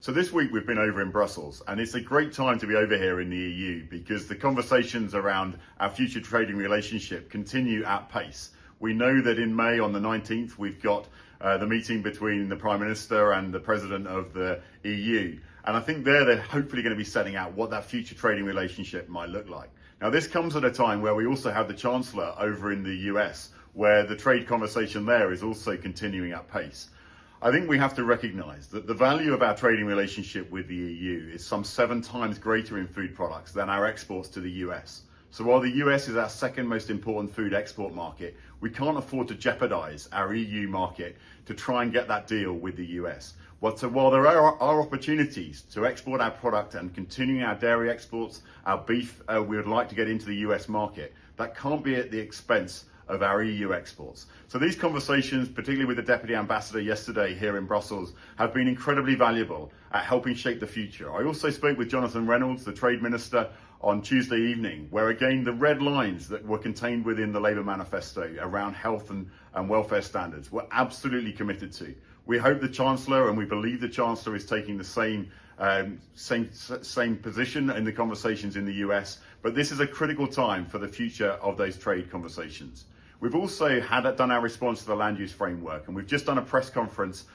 So this week we've been over in Brussels, and it's a great time to be over here in the EU because the conversations around our future trading relationship continue at pace. We know that in May on the 19th we've got the meeting between the Prime Minister and the President of the EU, and I think they're hopefully going to be setting out what that future trading relationship might look like. Now this comes at a time where we also have the Chancellor over in the US, where the trade conversation there is also continuing at pace. I think we have to recognise that the value of our trading relationship with the EU is some 7 times greater in food products than our exports to the US. So while the US is our second most important food export market, we can't afford to jeopardise our EU market to try and get that deal with the US. So while there are opportunities to export our product and continuing our dairy exports, our beef, we would like to get into the US market, that can't be at the expense of our EU exports. So these conversations, particularly with the Deputy Ambassador yesterday here in Brussels, have been incredibly valuable at helping shape the future. I also spoke with Jonathan Reynolds, the Trade Minister, on Tuesday evening, where again the red lines that were contained within the Labour manifesto around health and welfare standards were absolutely committed to. We hope the Chancellor, and we believe the Chancellor, is taking the same position in the conversations in the US, but this is a critical time for the future of those trade conversations. We've also done our response to the land use framework, and we've just done a press conference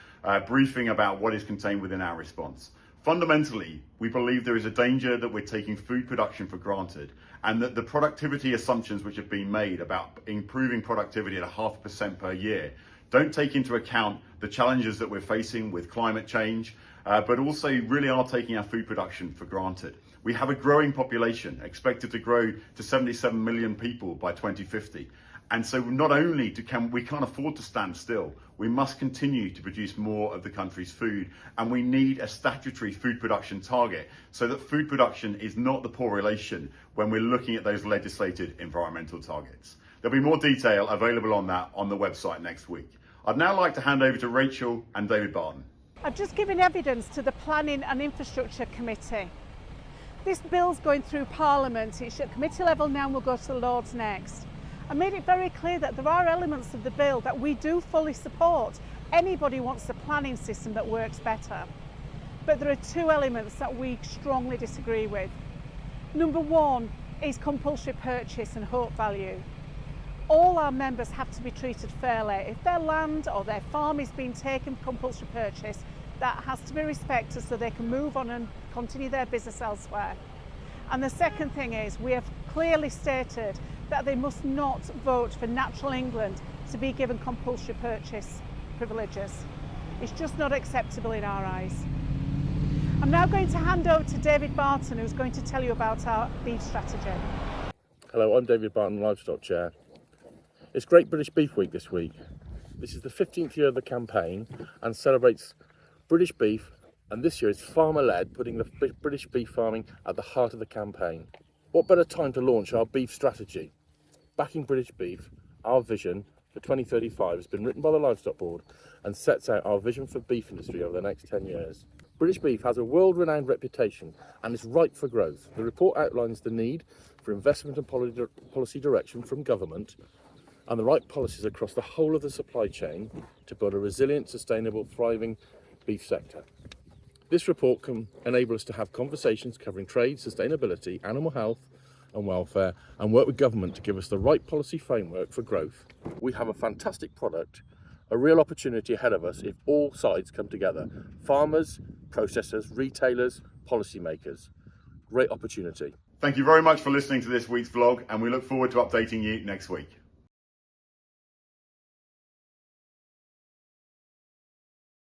briefing about what is contained within our response. Fundamentally, we believe there is a danger that we're taking food production for granted, and that the productivity assumptions which have been made about improving productivity at 0.5% per year don't take into account the challenges that we're facing with climate change, but also really are taking our food production for granted. We have a growing population expected to grow to 77 million people by 2050. And so not only we can't afford to stand still, we must continue to produce more of the country's food, and we need a statutory food production target so that food production is not the poor relation when we're looking at those legislated environmental targets. There'll be more detail available on that on the website next week. I'd now like to hand over to Rachel and David Barton. I've just given evidence to the Planning and Infrastructure Committee. This bill's going through Parliament. It's at committee level now and will go to the Lords next. I made it very clear that there are elements of the bill that we do fully support. Anybody wants a planning system that works better. But there are 2 elements that we strongly disagree with. Number 1 is compulsory purchase and hope value. All our members have to be treated fairly. If their land or their farm is being taken for compulsory purchase, that has to be respected so they can move on and continue their business elsewhere. And the second thing is, we have clearly stated that they must not vote for Natural England to be given compulsory purchase privileges. It's just not acceptable in our eyes. I'm now going to hand over to David Barton, who's going to tell you about our beef strategy. Hello, I'm David Barton, Livestock Chair. It's Great British Beef Week this week. This is the 15th year of the campaign and celebrates British beef, and this year it's farmer-led, putting the British beef farming at the heart of the campaign. What better time to launch our beef strategy? Backing British beef, our vision for 2035 has been written by the Livestock Board and sets out our vision for beef industry over the next 10 years. British beef has a world-renowned reputation and is ripe for growth. The report outlines the need for investment and policy direction from government and the right policies across the whole of the supply chain to build a resilient, sustainable, thriving beef sector. This report can enable us to have conversations covering trade, sustainability, animal health and welfare, and work with government to give us the right policy framework for growth. We have a fantastic product, a real opportunity ahead of us if all sides come together. Farmers, processors, retailers, policymakers. Great opportunity. Thank you very much for listening to this week's vlog, and we look forward to updating you next week.